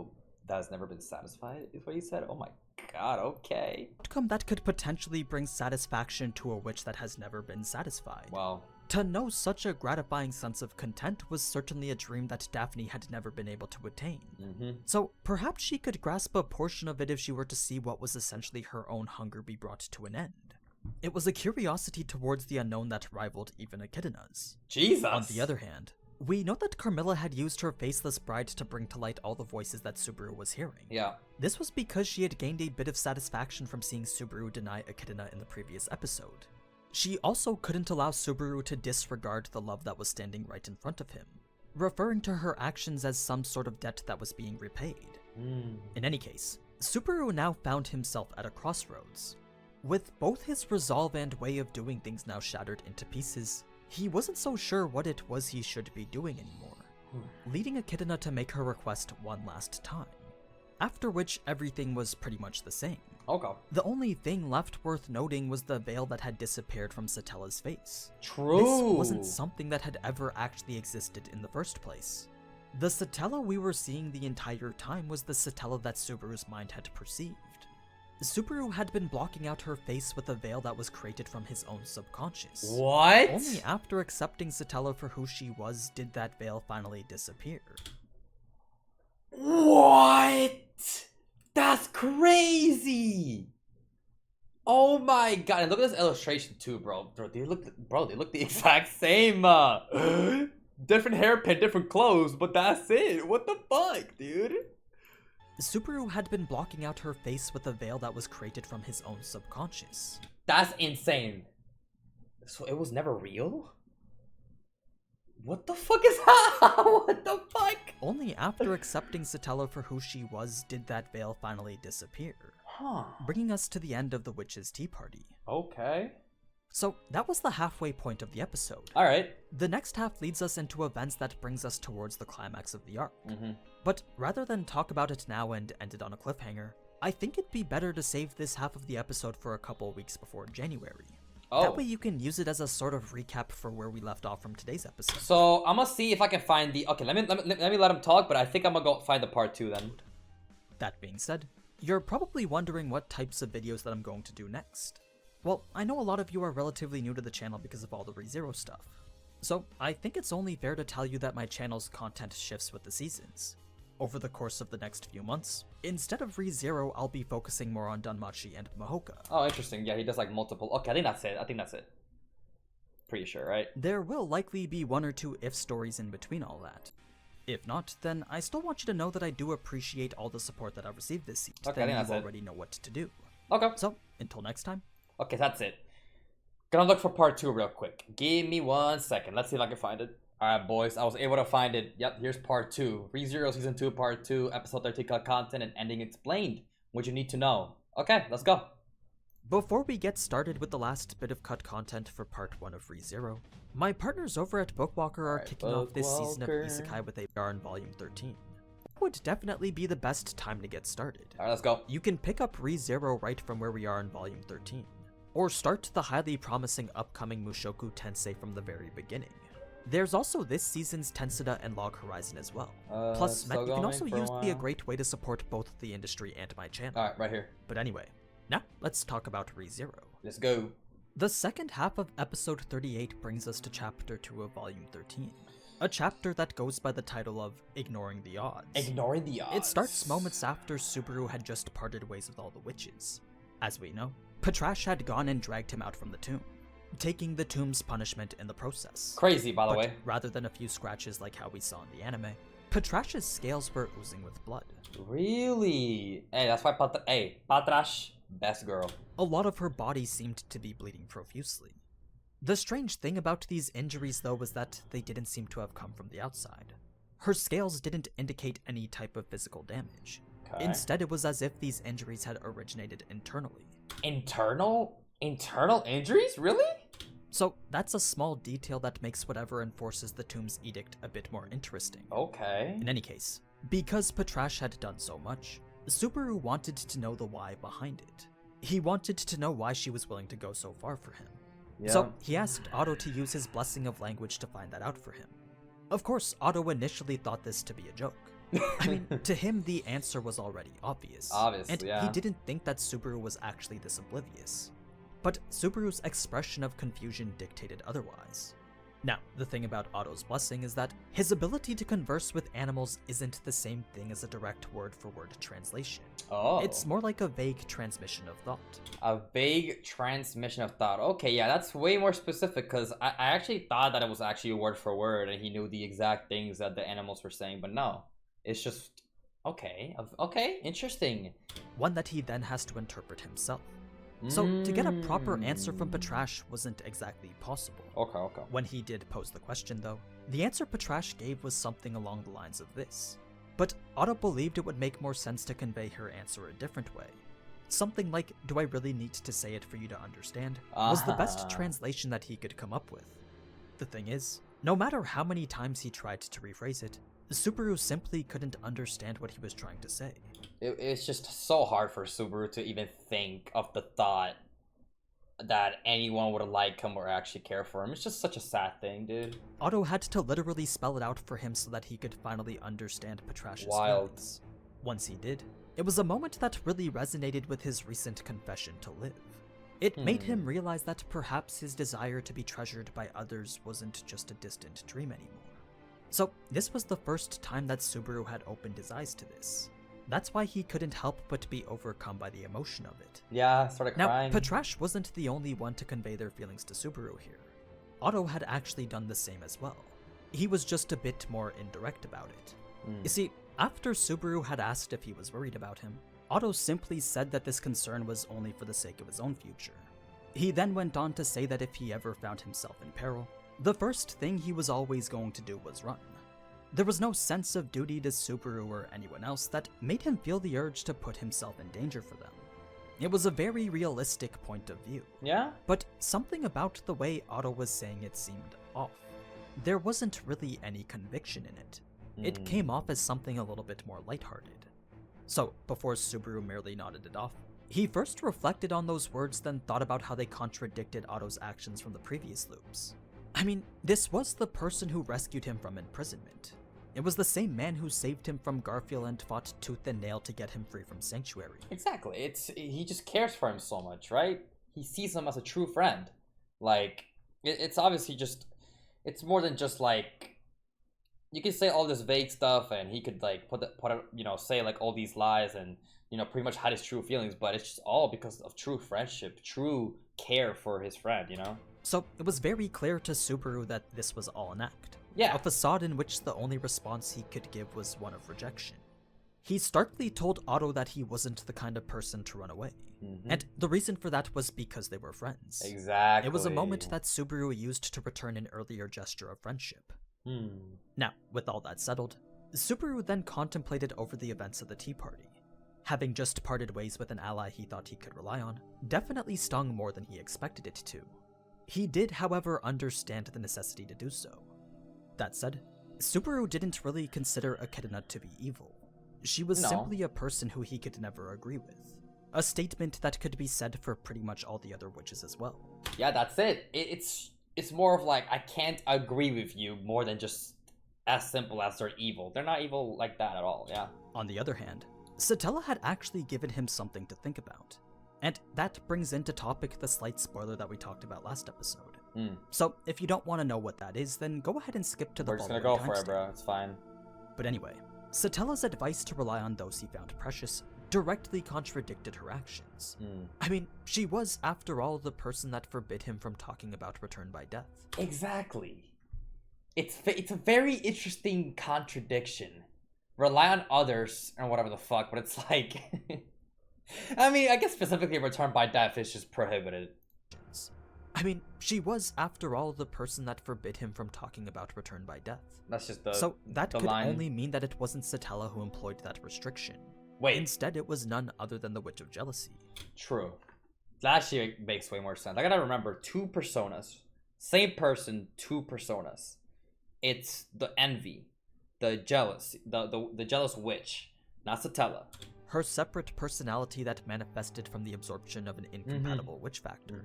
has never been satisfied is what you said? Oh my god, okay. Outcome that could potentially bring satisfaction to a witch that has never been satisfied. Wow. To know such a gratifying sense of content was certainly a dream that Daphne had never been able to attain. So perhaps she could grasp a portion of it if she were to see what was essentially her own hunger be brought to an end. It was a curiosity towards the unknown that rivaled even Echidna's. Jesus! On the other hand, we know that Carmilla had used her faceless bride to bring to light all the voices that Subaru was hearing. Yeah. This was because she had gained a bit of satisfaction from seeing Subaru deny Echidna in the previous episode. She also couldn't allow Subaru to disregard the love that was standing right in front of him, referring to her actions as some sort of debt that was being repaid. In any case, Subaru now found himself at a crossroads. With both his resolve and way of doing things now shattered into pieces, he wasn't so sure what it was he should be doing anymore, leading Echidna to make her request one last time, after which everything was pretty much the same. Okay. The only thing left worth noting was the veil that had disappeared from Satella's face. True. This wasn't something that had ever actually existed in the first place. The Satella we were seeing the entire time was the Satella that Subaru's mind had perceived. Subaru had been blocking out her face with a veil that was created from his own subconscious. What? Only after accepting Satella for who she was did that veil finally disappear. What? That's crazy! Oh my god! And look at this illustration too, bro. They look the exact same. Different hairpin, different clothes, but that's it. What the fuck, dude? Subaru had been blocking out her face with a veil that was created from his own subconscious. That's insane. So it was never real? What the fuck is that? What the fuck? Only after accepting Satella for who she was did that veil finally disappear. Bringing us to the end of the witch's tea party. Okay. So that was the halfway point of the episode. Alright. The next half leads us into events that brings us towards the climax of the arc. But rather than talk about it now and end it on a cliffhanger, I think it'd be better to save this half of the episode for a couple weeks before January. That way you can use it as a sort of recap for where we left off from today's episode. So I'm gonna see if I can find the... Okay, let me let him talk, but I think I'm gonna go find the part 2 then. That being said, you're probably wondering what types of videos that I'm going to do next. Well, I know a lot of you are relatively new to the channel because of all the ReZero stuff. So I think it's only fair to tell you that my channel's content shifts with the seasons. Over the course of the next few months, instead of ReZero, I'll be focusing more on Danmachi and Mahoka. Oh, interesting. Yeah, he does like multiple... Okay, I think that's it. Pretty sure, right? There will likely be 1 or 2 if stories in between all that. If not, then I still want you to know that I do appreciate all the support that I've received this season. Okay, I think you that's it. already know what to do. Okay. So, until next time. Okay, that's it. Gonna look for part 2 real quick. Give me 1 second. Let's see if I can find it. Alright, boys. I was able to find it. Yep, here's part 2. ReZero Season 2, Part 2, Episode 13 cut content and ending explained. What you need to know. Okay, let's go. Before we get started with the last bit of cut content for Part 1 of ReZero, my partners over at Bookwalker are kicking off this season of Isekai with a PR in Volume 13. That would definitely be the best time to get started. Alright, let's go. You can pick up ReZero right from where we are in Volume 13, or start the highly promising upcoming Mushoku Tensei from the very beginning. There's also this season's Tensida and Log Horizon as well. Plus, you can also use it to be a great way to support both the industry and my channel. Alright, right here. But anyway, now let's talk about ReZero. Let's go. The second half of episode 38 brings us to chapter 2 of volume 13. A chapter that goes by the title of Ignoring the Odds. Ignoring the Odds. It starts moments after Subaru had just parted ways with all the witches. As we know, Patrash had gone and dragged him out from the tomb, taking the tomb's punishment in the process. Crazy, by the But way. rather than a few scratches like how we saw in the anime, Patrash's scales were oozing with blood. Really? Hey, that's why Patrash, best girl. A lot of her body seemed to be bleeding profusely. The strange thing about these injuries, though, was that they didn't seem to have come from the outside. Her scales didn't indicate any type of physical damage. Okay. Instead, it was as if these injuries had originated internally. Internal injuries? Really? So that's a small detail that makes whatever enforces the tomb's edict a bit more interesting. Okay. In any case, because Patrash had done so much, Subaru wanted to know the why behind it. He wanted to know why she was willing to go so far for him. Yeah. So he asked Otto to use his blessing of language to find that out for him. Of course, Otto initially thought this to be a joke. I mean, to him, the answer was already obvious. Obviously, and yeah. he didn't think that Subaru was actually this oblivious. But Subaru's expression of confusion dictated otherwise. Now, the thing about Otto's blessing is that his ability to converse with animals isn't the same thing as a direct word-for-word translation. Oh. It's more like a vague transmission of thought. A vague transmission of thought. Okay, yeah, that's way more specific because I actually thought that it was actually word for word and he knew the exact things that the animals were saying, but no. It's just, okay, interesting. One that he then has to interpret himself. So, to get a proper answer from Patrash wasn't exactly possible. Okay. When he did pose the question, though, the answer Patrash gave was something along the lines of this. But Otto believed it would make more sense to convey her answer a different way. Something like, do I really need to say it for you to understand? Was the best translation that he could come up with. The thing is, no matter how many times he tried to rephrase it, Subaru simply couldn't understand what he was trying to say. It's just so hard for Subaru to even think of the thought that anyone would like him or actually care for him. It's just such a sad thing, dude. Otto had to literally spell it out for him so that he could finally understand Patrash's feelings. Once he did, it was a moment that really resonated with his recent confession to live. It made him realize that perhaps his desire to be treasured by others wasn't just a distant dream anymore. So this was the first time that Subaru had opened his eyes to this. That's why he couldn't help but be overcome by the emotion of it. Yeah, sort of crying. Now, Patrash wasn't the only one to convey their feelings to Subaru here. Otto had actually done the same as well. He was just a bit more indirect about it. You see, after Subaru had asked if he was worried about him, Otto simply said that this concern was only for the sake of his own future. He then went on to say that if he ever found himself in peril, the first thing he was always going to do was run. There was no sense of duty to Subaru or anyone else that made him feel the urge to put himself in danger for them. It was a very realistic point of view. Yeah? But something about the way Otto was saying it seemed off. There wasn't really any conviction in it. It came off as something a little bit more lighthearted. So, before Subaru merely nodded it off, he first reflected on those words, then thought about how they contradicted Otto's actions from the previous loops. I mean, this was the person who rescued him from imprisonment. It was the same man who saved him from Garfield and fought tooth and nail to get him free from Sanctuary. Exactly. He just cares for him so much, right? He sees him as a true friend. Like, it's obviously just, it's more than just like, you could say all this vague stuff and he could like say like all these lies and, pretty much hide his true feelings, but it's just all because of true friendship, true care for his friend, So it was very clear to Subaru that this was all an act. Yeah. A facade in which the only response he could give was one of rejection. He starkly told Otto that he wasn't the kind of person to run away. And the reason for that was because they were friends. Exactly. It was a moment that Subaru used to return an earlier gesture of friendship. Now, with all that settled, Subaru then contemplated over the events of the Tea Party. Having just parted ways with an ally he thought he could rely on definitely stung more than he expected it to. He did, however, understand the necessity to do so. That said, Subaru didn't really consider Echidna to be evil. She was simply a person who he could never agree with. A statement that could be said for pretty much all the other witches as well. Yeah, that's it. It's more of like, I can't agree with you more than just as simple as they're evil. They're not evil like that at all, yeah. On the other hand, Satella had actually given him something to think about. And that brings into topic the slight spoiler that we talked about last episode. So if you don't want to know what that is, then go ahead and skip to the following. We're just gonna go for it, bro. It's fine. But anyway, Satella's advice to rely on those he found precious directly contradicted her actions. I mean, she was, after all, the person that forbid him from talking about return by death. Exactly. It's a very interesting contradiction. Rely on others and whatever the fuck, but it's like... I mean, I guess specifically return by death is just prohibited. I mean, she was, after all, the person that forbid him from talking about return by death. That's just the So that the could line. only mean that it wasn't Satella who employed that restriction. Wait. Instead, it was none other than the Witch of Jealousy. True. That actually makes way more sense. I gotta remember, two personas. Same person, two personas. It's the envy, the jealousy, the jealous witch, not Satella. Her separate personality that manifested from the absorption of an incompatible witch factor.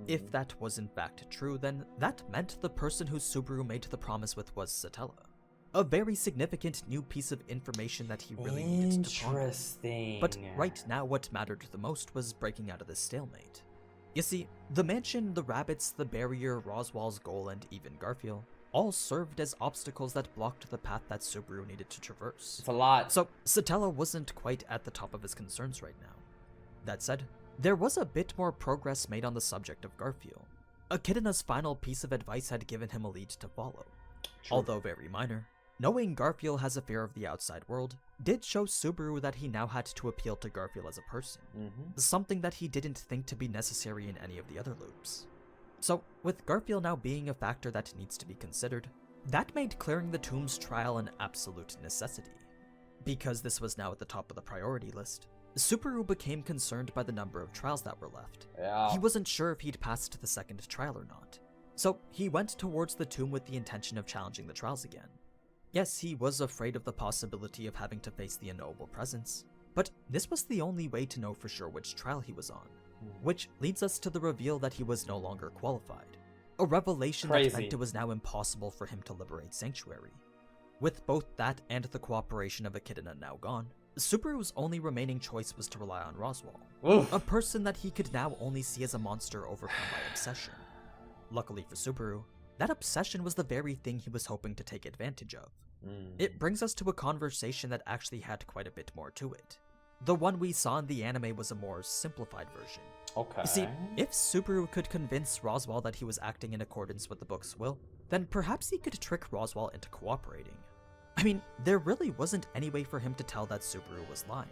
If that was in fact true, then that meant the person who Subaru made the promise with was Satella. A very significant new piece of information that he really needed to ponder. Interesting. But right now what mattered the most was breaking out of this stalemate. You see, the mansion, the rabbits, the barrier, Roswaal's goal, and even Garfield all served as obstacles that blocked the path that Subaru needed to traverse. It's a lot. So, Satella wasn't quite at the top of his concerns right now. That said, there was a bit more progress made on the subject of Garfield. Echidna's final piece of advice had given him a lead to follow. True. Although very minor, knowing Garfield has a fear of the outside world did show Subaru that he now had to appeal to Garfield as a person, something that he didn't think to be necessary in any of the other loops. So, with Garfield now being a factor that needs to be considered, that made clearing the tomb's trial an absolute necessity. Because this was now at the top of the priority list, Subaru became concerned by the number of trials that were left. Yeah. He wasn't sure if he'd passed the second trial or not. So, he went towards the tomb with the intention of challenging the trials again. Yes, he was afraid of the possibility of having to face the unknowable presence, but this was the only way to know for sure which trial he was on. Which leads us to the reveal that he was no longer qualified. A revelation that meant it was now impossible for him to liberate Sanctuary. With both that and the cooperation of Echidna now gone, Subaru's only remaining choice was to rely on Roswaal, a person that he could now only see as a monster overcome by obsession. Luckily for Subaru, that obsession was the very thing he was hoping to take advantage of. It brings us to a conversation that actually had quite a bit more to it. The one we saw in the anime was a more simplified version. Okay. You see, if Subaru could convince Roswaal that he was acting in accordance with the book's will, then perhaps he could trick Roswaal into cooperating. I mean, there really wasn't any way for him to tell that Subaru was lying.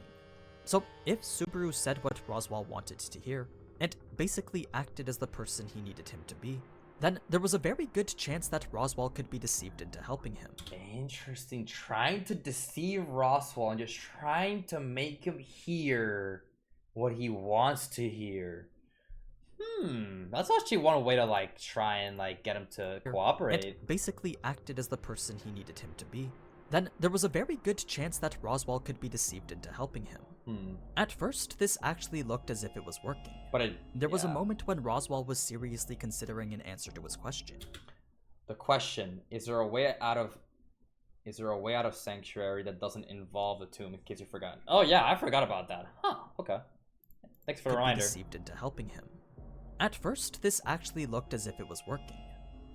So, if Subaru said what Roswaal wanted to hear, and basically acted as the person he needed him to be, then there was a very good chance that Roswaal could be deceived into helping him. Interesting. Trying to deceive Roswaal and just trying to make him hear what he wants to hear. That's actually one way to like try and like get him to cooperate. And basically acted as the person he needed him to be. Then there was a very good chance that Roswaal could be deceived into helping him. At first, this actually looked as if it was working. But there was a moment when Roswaal was seriously considering an answer to his question. The question, is there a way out of Sanctuary that doesn't involve the tomb, in case you've forgotten? Oh yeah, I forgot about that. Huh, okay. Thanks for the reminder. Deceived into helping him. At first, this actually looked as if it was working.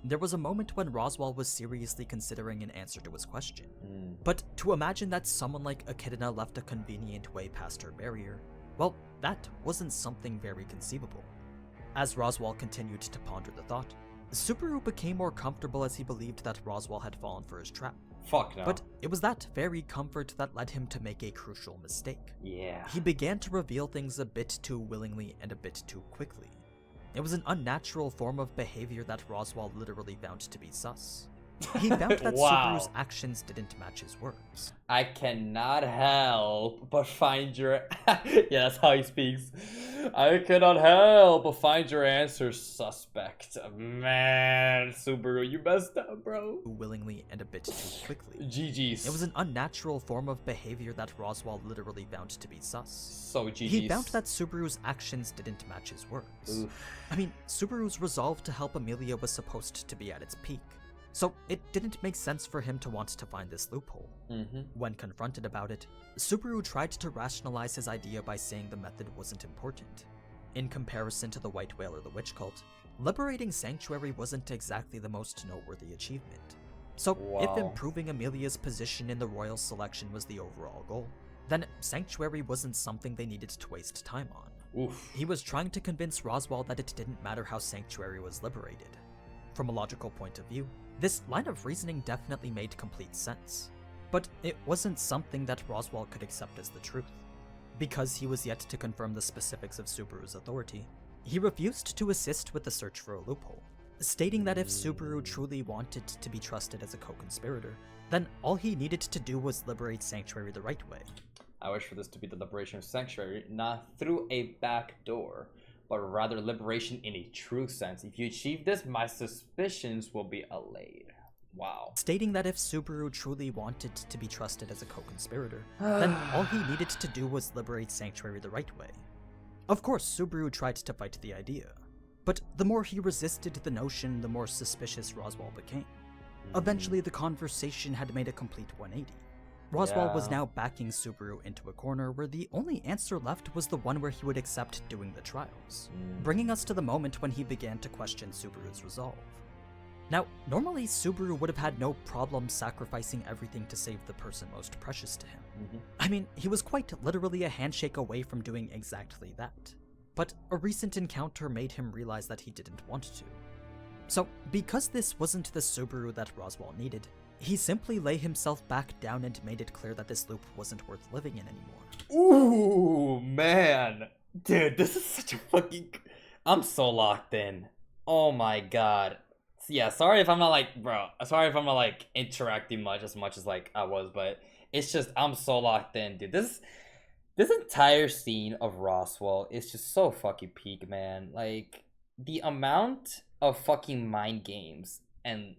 There was a moment when Roswaal was seriously considering an answer to his question. But to imagine that someone like Echidna left a convenient way past her barrier, well, that wasn't something very conceivable. As Roswaal continued to ponder the thought, Subaru became more comfortable as he believed that Roswaal had fallen for his trap. Fuck no. But it was that very comfort that led him to make a crucial mistake. Yeah. He began to reveal things a bit too willingly and a bit too quickly. It was an unnatural form of behavior that Roswaal literally found to be sus. He found that Wow. Subaru's actions didn't match his words. I cannot help but find your... yeah, that's how he speaks. I cannot help but find your answer suspect. Man, Subaru, you messed up, bro. Willingly and a bit too quickly. GG's. It was an unnatural form of behavior that Roswaal literally found to be sus. So GG's. He found that Subaru's actions didn't match his words. Oof. I mean, Subaru's resolve to help Amelia was supposed to be at its peak. So it didn't make sense for him to want to find this loophole. When confronted about it, Subaru tried to rationalize his idea by saying the method wasn't important. In comparison to the White Whale or the Witch Cult, liberating Sanctuary wasn't exactly the most noteworthy achievement. So if improving Amelia's position in the royal selection was the overall goal, then Sanctuary wasn't something they needed to waste time on. Oof. He was trying to convince Roswaal that it didn't matter how Sanctuary was liberated. From a logical point of view, this line of reasoning definitely made complete sense, but it wasn't something that Roswaal could accept as the truth. Because he was yet to confirm the specifics of Subaru's authority, he refused to assist with the search for a loophole, stating that if Subaru truly wanted to be trusted as a co-conspirator, then all he needed to do was liberate Sanctuary the right way. I wish for this to be the liberation of Sanctuary, not through a back door, but rather liberation in a true sense. If you achieve this, my suspicions will be allayed. Wow. Stating that if Subaru truly wanted to be trusted as a co-conspirator, then all he needed to do was liberate Sanctuary the right way. Of course, Subaru tried to fight the idea, but the more he resisted the notion, the more suspicious Roswaal became. Eventually, the conversation had made a complete 180. Roswaal was now backing Subaru into a corner where the only answer left was the one where he would accept doing the trials, bringing us to the moment when he began to question Subaru's resolve. Now, normally Subaru would have had no problem sacrificing everything to save the person most precious to him. I mean, he was quite literally a handshake away from doing exactly that. But a recent encounter made him realize that he didn't want to. So, because this wasn't the Subaru that Roswaal needed, he simply lay himself back down and made it clear that this loop wasn't worth living in anymore. Ooh, man. Dude, this is such a fucking... I'm so locked in. Oh my god. Yeah, sorry if I'm not like, bro, sorry if I'm not like interacting as much as like I was, but it's just, I'm so locked in, dude. This entire scene of Roswaal is just so fucking peak, man. Like, the amount of fucking mind games, and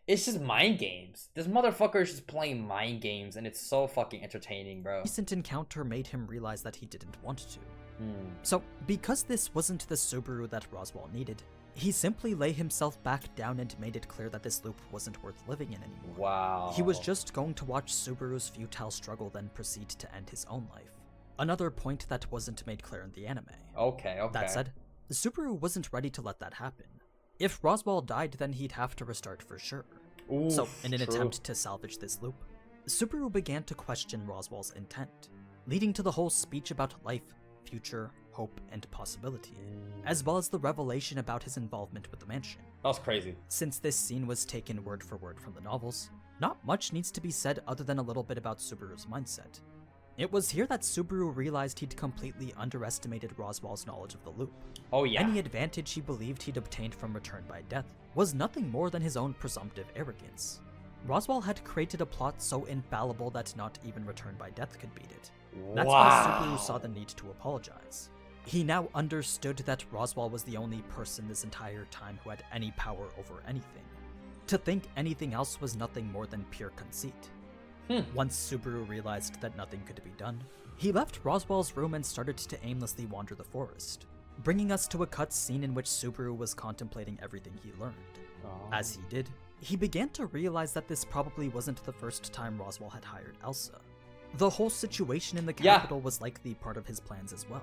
it's just mind games. This motherfucker is just playing mind games, and it's so fucking entertaining, bro. Recent encounter made him realize that he didn't want to. So, because this wasn't the Subaru that Roswaal needed, he simply lay himself back down and made it clear that this loop wasn't worth living in anymore. Wow. He was just going to watch Subaru's futile struggle then proceed to end his own life. Another point that wasn't made clear in the anime. Okay. That said, Subaru wasn't ready to let that happen. If Roswaal died, then he'd have to restart for sure. Oof, so, in an attempt to salvage this loop, Subaru began to question Roswaal's intent, leading to the whole speech about life, future, hope, and possibility, as well as the revelation about his involvement with the mansion. That was crazy. Since this scene was taken word for word from the novels, not much needs to be said other than a little bit about Subaru's mindset. It was here that Subaru realized he'd completely underestimated Roswaal's knowledge of the loop. Oh yeah. Any advantage he believed he'd obtained from return by death was nothing more than his own presumptive arrogance. Roswaal had created a plot so infallible that not even return by death could beat it. That's why Subaru saw the need to apologize. He now understood that Roswaal was the only person this entire time who had any power over anything. To think anything else was nothing more than pure conceit. Once Subaru realized that nothing could be done, he left Roswaal's room and started to aimlessly wander the forest, bringing us to a cut scene in which Subaru was contemplating everything he learned. As he did, he began to realize that this probably wasn't the first time Roswaal had hired Elsa. The whole situation in the capital was likely part of his plans as well.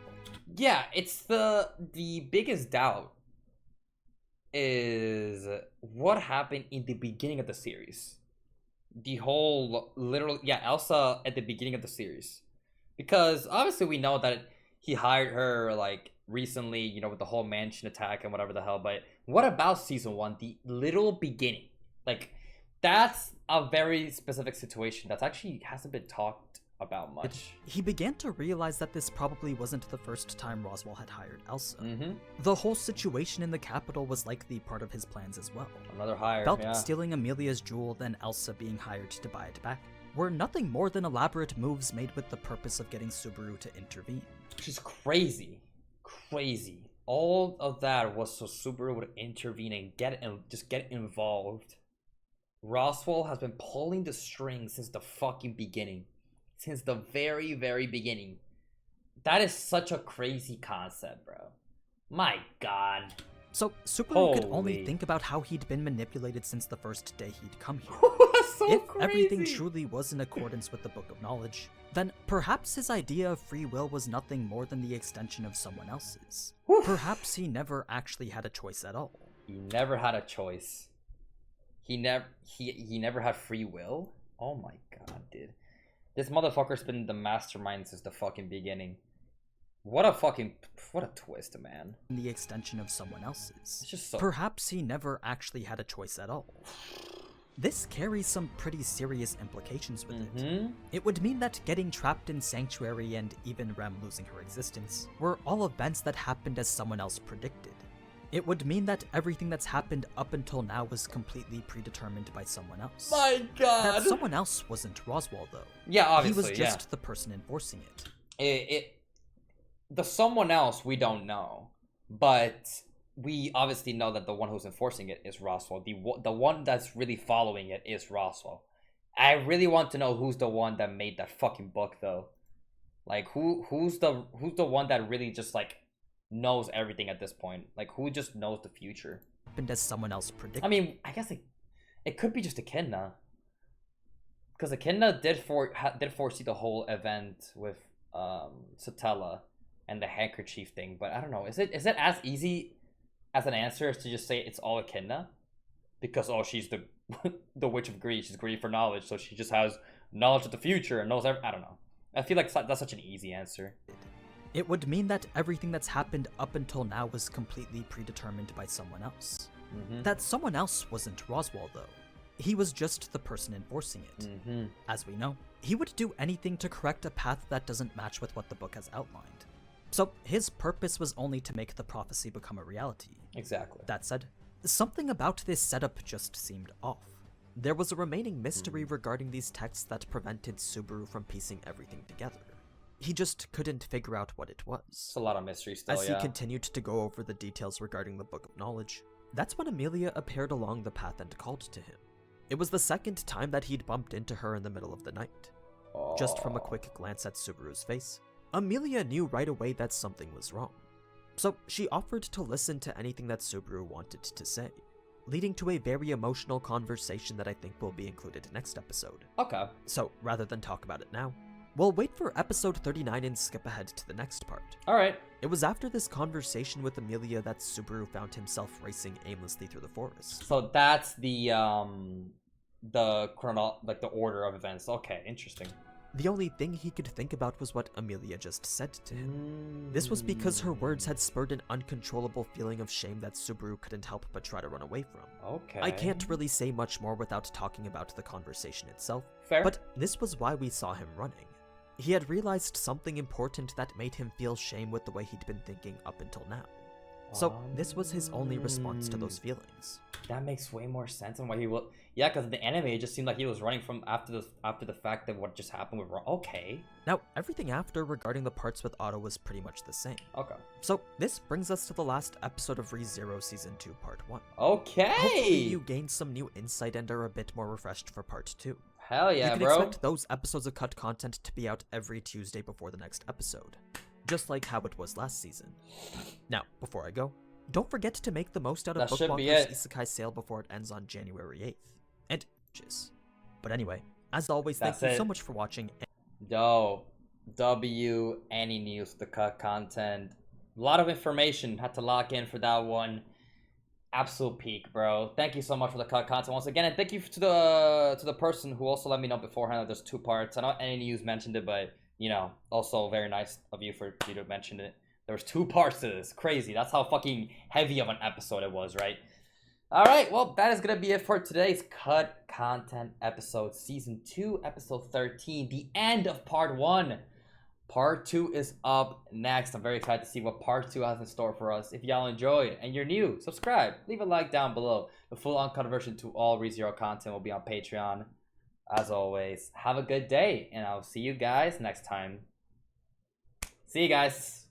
Yeah, it's the biggest doubt is what happened in the beginning of the series. The whole Elsa at the beginning of the series. Because obviously we know that he hired her like recently, you know, with the whole mansion attack and whatever the hell, but what about season 1, the little beginning? Like, that's a very specific situation that actually hasn't been talked about much. He began to realize that this probably wasn't the first time Roswaal had hired Elsa. The whole situation in the capital was likely part of his plans as well. Another hire, Felt stealing Amelia's jewel, then Elsa being hired to buy it back, were nothing more than elaborate moves made with the purpose of getting Subaru to intervene. Which is crazy. Crazy. All of that was so Subaru would intervene and just get involved. Roswaal has been pulling the strings since the fucking beginning. Since the very, very beginning. That is such a crazy concept, bro. My god. So, Subaru could only think about how he'd been manipulated since the first day he'd come here. That's so if crazy. Everything truly was in accordance with the Book of Knowledge, then perhaps his idea of free will was nothing more than the extension of someone else's. Perhaps he never actually had a choice at all. He never had a choice. He never had free will? Oh my god, dude. This motherfucker's been the mastermind since the fucking beginning. What a twist, man. The extension of someone else's. It's just so... Perhaps he never actually had a choice at all. This carries some pretty serious implications with it. It would mean that getting trapped in Sanctuary and even Rem losing her existence were all events that happened as someone else predicted. It would mean that everything that's happened up until now was completely predetermined by someone else. My god! That someone else wasn't Roswaal, though. Yeah, obviously, he was just the person enforcing it. The someone else we don't know, but we obviously know that the one who's enforcing it is Roswaal. The one that's really following it is Roswaal. I really want to know who's the one that made that fucking book, though. Like, who's the one that really just like knows everything at this point? Like, who just knows the future? Happened as someone else predicted. I mean, I guess it could be just Echidna, because Echidna did foresee the whole event with Satella and the handkerchief thing. But I don't know. Is it as easy as an answer as to just say it's all Echidna? Because she's the witch of greed. She's greedy for knowledge, so she just has knowledge of the future and knows everything. I don't know. I feel like that's such an easy answer. It would mean that everything that's happened up until now was completely predetermined by someone else. That someone else wasn't Roswaal, though. He was just the person enforcing it. As we know, he would do anything to correct a path that doesn't match with what the book has outlined. So his purpose was only to make the prophecy become a reality. Exactly. That said, something about this setup just seemed off. There was a remaining mystery regarding these texts that prevented Subaru from piecing everything together. He just couldn't figure out what it was. It's a lot of mystery still, As he continued to go over the details regarding the Book of Knowledge, that's when Amelia appeared along the path and called to him. It was the second time that he'd bumped into her in the middle of the night. Just from a quick glance at Subaru's face, Amelia knew right away that something was wrong. So she offered to listen to anything that Subaru wanted to say, leading to a very emotional conversation that I think will be included next episode. Okay. So rather than talk about it now, we'll wait for episode 39 and skip ahead to the next part. Alright. It was after this conversation with Amelia that Subaru found himself racing aimlessly through the forest. So that's the order of events. Okay, interesting. The only thing he could think about was what Amelia just said to him. This was because her words had spurred an uncontrollable feeling of shame that Subaru couldn't help but try to run away from. Okay. I can't really say much more without talking about the conversation itself. Fair. But this was why we saw him running. He had realized something important that made him feel shame with the way he'd been thinking up until now. So this was his only response to those feelings. That makes way more sense on why he will. Yeah, because in the anime, it just seemed like he was running from after the fact that what just happened with Okay. Now, everything after regarding the parts with Otto was pretty much the same. Okay. So this brings us to the last episode of ReZero Season 2 Part 1. Okay! Hopefully you gained some new insight and are a bit more refreshed for Part 2. Hell yeah, you can bro. expect those episodes of cut content to be out every Tuesday before the next episode. Just like how it was last season. Now, before I go, don't forget to make the most out of Bookwalker's Isekai sale before it ends on January 8th. And just. But anyway, as always, thank you so much for watching. Yo, AniNews, the cut content. A lot of information. Had to lock in for that one. Absolute peak, bro. Thank you so much for the cut content once again, and thank you to the person who also let me know beforehand that there's 2 parts. I know AniNews mentioned it, but you know, also very nice of you for you to mention it. There was 2 parts to this. Crazy. That's how fucking heavy of an episode it was, right? Alright, well, that is going to be it for today's Cut Content episode. Season 2, episode 13. The end of part 1. Part 2 is up next. I'm very excited to see what part 2 has in store for us. If y'all enjoyed and you're new, subscribe. Leave a like down below. The full uncut version to all ReZero content will be on Patreon. As always, have a good day, and I'll see you guys next time. See you guys.